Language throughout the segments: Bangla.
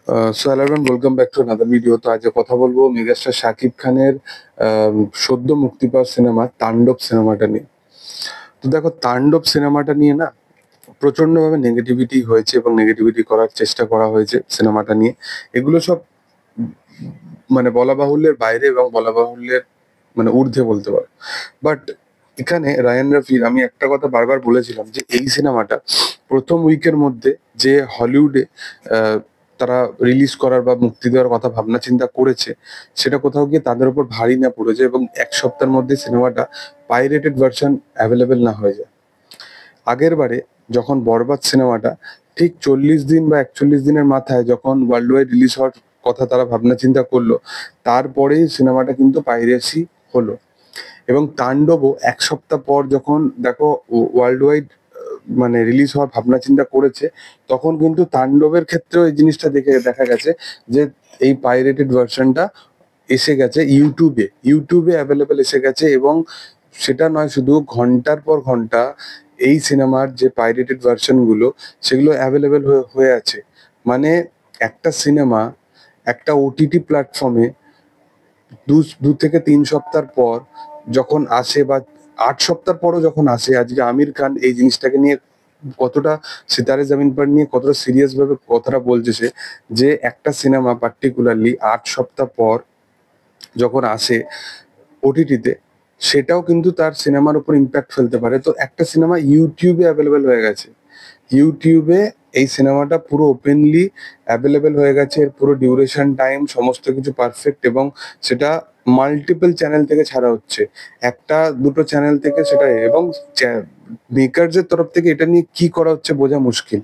So hello everyone, welcome back to another video. তো আজকে কথা বলবো মেগাস্টার শাকিব খানের সদ্য মুক্তি পাওয়া সিনেমা তাণ্ডব সিনেমাটা নিয়ে। তো দেখো, তাণ্ডব সিনেমাটা নিয়ে না প্রচন্ডভাবে নেগেটিভিটি হয়েছে এবং নেগেটিভিটি করার চেষ্টা করা হয়েছে সিনেমাটা নিয়ে। এগুলো সব মানে বলা বাহুল্যের বাইরে এবং বলা বাহুল্যের মানে ঊর্ধ্বে বলতে পারো। বাট এখানে রায়ান রফির, আমি একটা কথা বারবার বলেছিলাম যে এই সিনেমাটা প্রথম উইকের মধ্যে যে হলিউডে তারা রিলিজ করার বা মুক্তি দেওয়ার কথা ভাবনা চিন্তা করেছে, সেটা কোথাও গিয়ে তাদের উপর ভারী না পড়েছে এবং এক সপ্তাহের মধ্যে সিনেমাটা পাইরেটেড ভার্সন অ্যাভেলেবেল না হয়ে যায়। আগের বারে যখন বরবাদ সিনেমাটা ঠিক 40 দিন বা 41 দিনের মাথায় যখন ওয়ার্ল্ড ওয়াইড রিলিজ হওয়ার কথা তারা ভাবনা চিন্তা করলো, তারপরেই সিনেমাটা কিন্তু পাইরেসি হলো। এবং তাণ্ডবও এক সপ্তাহ পর যখন দেখো ওয়ার্ল্ড ওয়াইড মানে রিলিজ হওয়ার ভাবনা চিন্তা করেছে, তখন কিন্তু তাণ্ডবের ক্ষেত্রেও এই জিনিসটা দেখা গেছে যে এই পাইরেটেড ভার্সনটা এসে গেছে ইউটিউবে অ্যাভেলেবেল এসে গেছে। এবং সেটা নয়, শুধু ঘন্টার পর ঘন্টা এই সিনেমার যে পাইরেটেড ভার্সন গুলো সেগুলো অ্যাভেলেবেল হয়ে আছে। মানে একটা সিনেমা একটা ওটিটি প্ল্যাটফর্মে দু থেকে 3 সপ্তাহ পর যখন আসে, বা 8 সপ্তাহ পরও যখন আসে, আজকে আমির খান এই জিনিসটাকে নিয়ে কতটা সিতারে জামিন পার নিয়ে কতটা সিরিয়াস ভাবে কথাটা বলছে সে, যে একটা সিনেমা পার্টিকুলারলি 8 সপ্তাহ পর যখন আসে ওটিটিতে, সেটাও কিন্তু তার সিনেমার উপর ইম্প্যাক্ট ফেলতে পারে। তো একটা সিনেমা ইউটিউবে অ্যাভেলেবেল হয়ে গেছে, ইউটিউবে এই সিনেমাটা পুরো ওপেনলি অ্যাভেলেবেল হয়ে গেছে, এর পুরো ডিউরেশন টাইম সমস্ত কিছু পারফেক্ট, এবং সেটা মাল্টিপল চ্যানেল থেকে ছাড়া হচ্ছে, একটা দুটো চ্যানেল থেকে সেটা। এবং মেকারসের তরফ থেকে এটা নিয়ে কি করা হচ্ছে বোঝা মুশকিল।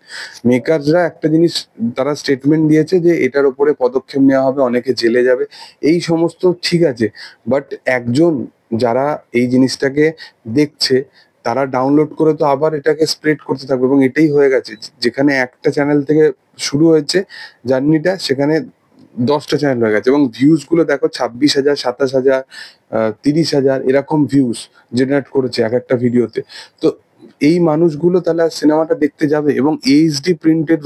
মেকারসরা একটা জিনিস তারা স্টেটমেন্ট দিয়েছে যে এটার উপরে পদক্ষেপ নেওয়া হবে, অনেকে জেলে যাবে, এই সমস্ত ঠিক আছে। বাট একজন যারা এই জিনিসটাকে দেখছে, তারা ডাউনলোড করে তো আবার এটাকে স্প্রেড করতে থাকবে, এবং এটাই হয়ে গেছে। যেখানে একটা চ্যানেল থেকে শুরু হয়েছে জার্নিটা, সেখানে 10টা চ্যানেল হয়ে গেছে। এবং ভিউজ গুলো দেখো, 26,000, 27,000, 30,000 এরকম ভিউজ জেনারেট করেছে এক একটা ভিডিওতে। তো এই মানুষগুলো তাহলে সিনেমাটা দেখতে যাবে? এবং এইচডি প্রিন্টেড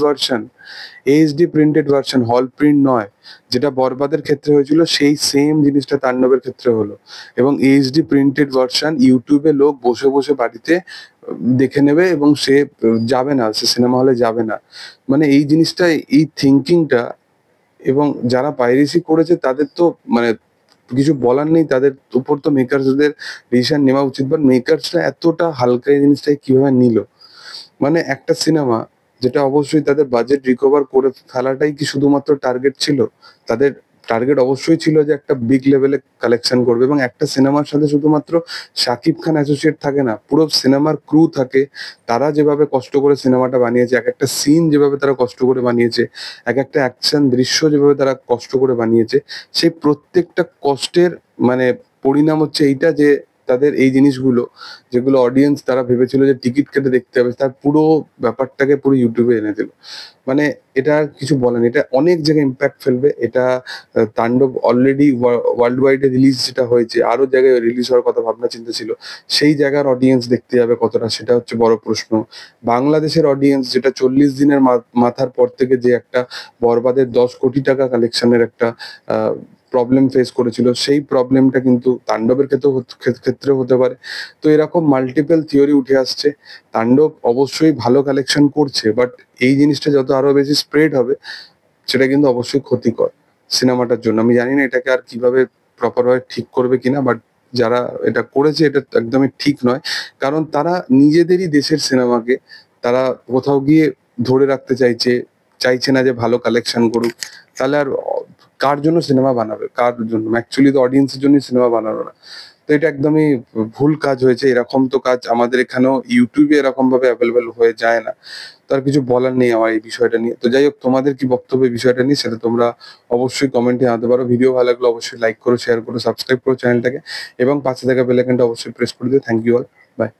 ভার্সন, হল প্রিন্ট নয়, যেটা বরবাদের ক্ষেত্রে হয়েছিল সেই সেম জিনিসটা তাণ্ডবের ক্ষেত্রে হলো। এবং এইচডি প্রিন্টেড ভার্সন ইউটিউবে লোক বসে বসে বাড়িতে দেখে নেবে, এবং সে যাবে না, সে সিনেমা হলে যাবে না। মানে এই জিনিসটা, এই থিঙ্কিংটা, এবং যারা পাইরেসি করেছে তাদের তো মানে কিছু বলার নেই, তাদের উপর তো মেকার্সদের ডিসিশন নেওয়া উচিত। বাট মেকার্সরা এতটা হালকা এই জিনিসটাকে কিভাবে নিল? মানে একটা সিনেমা যেটা অবশ্যই তাদের বাজেট রিকভার করে ফেলাটাই কি শুধুমাত্র টার্গেট ছিল? তাদের টার্গেট অবশ্যই ছিল যে একটা বিগ লেভেলে কালেকশন করবে। এবং একটা সিনেমার সাথে শুধুমাত্র শাকিব খান অ্যাসোসিয়েট থাকে না, পুরো সিনেমার ক্রু থাকে। তারা যেভাবে কষ্ট করে সিনেমাটা বানিয়েছে, এক একটা সিন যেভাবে তারা কষ্ট করে বানিয়েছে, এক একটা অ্যাকশন দৃশ্য যেভাবে তারা কষ্ট করে বানিয়েছে, সেই প্রত্যেকটা কষ্টের মানে পরিণাম হচ্ছে এইটা, যে তাদের এই জিনিসগুলো, যেগুলো অডিয়েন্স তারা ভেবেছিল যে টিকিট কেটে দেখতে হবে, তার পুরো ব্যাপারটাকে পুরো ইউটিউবে এনে দিল। মানে এটা আর কিছু বলেন, এটা অনেক জায়গায় ইম্প্যাক্ট ফেলবে। এটা তাণ্ডব অলরেডি ওয়ার্ল্ড ওয়াইডে রিলিজ যেটা হয়েছে, আরো জায়গায় রিলিজ হওয়ার কথা ভাবনা চিন্তা ছিল, সেই জায়গার অডিয়েন্স দেখতে যাবে কতটা, সেটা হচ্ছে বড় প্রশ্ন। বাংলাদেশের অডিয়েন্স, যেটা 40 দিনের মাথার পর থেকে যে একটা বরবাদের 10 কোটি টাকা কালেকশনের একটা প্রবলেম ফেস করেছিল, সেই প্রবলেমটা কিন্তু তাণ্ডবের ক্ষেত্রেও হতে পারে। তো এরকম মাল্টিপল থিওরি উঠে আসছে। তাণ্ডব অবশ্যই ভালো কালেকশন করছে, বাট এই জিনিসটা যত আরো বেশি স্প্রেড হবে, সেটা কিন্তু অবশ্যই ক্ষতিকর সিনেমাটার জন্য। আমি জানি না এটাকে আর কিভাবে প্রপার ভাবে ঠিক করবে কিনা, বাট যারা এটা করেছে এটা একদমই ঠিক নয়। কারণ তারা নিজেদেরই দেশের সিনেমাকে তারা কোথাও গিয়ে ধরে রাখতে চাইছে না যে ভালো কালেকশন করুক। তাহলে আর কার জন্য সিনেমা বানাবে? কার জন্য? অ্যাকচুয়ালি তো অডিয়েন্সের জন্যই সিনেমা বানানো না। তো এটা একদমই ভুল কাজ হয়েছে। এরকম তো কাজ আমাদের এখানেও ইউটিউবে এরকম ভাবে অ্যাভেলেবেল হয়ে যায় না। তার কিছু বলার নেই আমার এই বিষয়টা নিয়ে। তো যাই হোক, তোমাদের কি বক্তব্য এই বিষয়টা নিয়ে, সেটা তোমরা অবশ্যই কমেন্টে জানাতে পারো। ভিডিও ভালো লাগলে অবশ্যই লাইক করো, শেয়ার করো, সাবস্ক্রাইব করো চ্যানেলটাকে, এবং পাশে থাকা বেল আইকনটা অবশ্যই প্রেস করে দিও। Thank you all, by.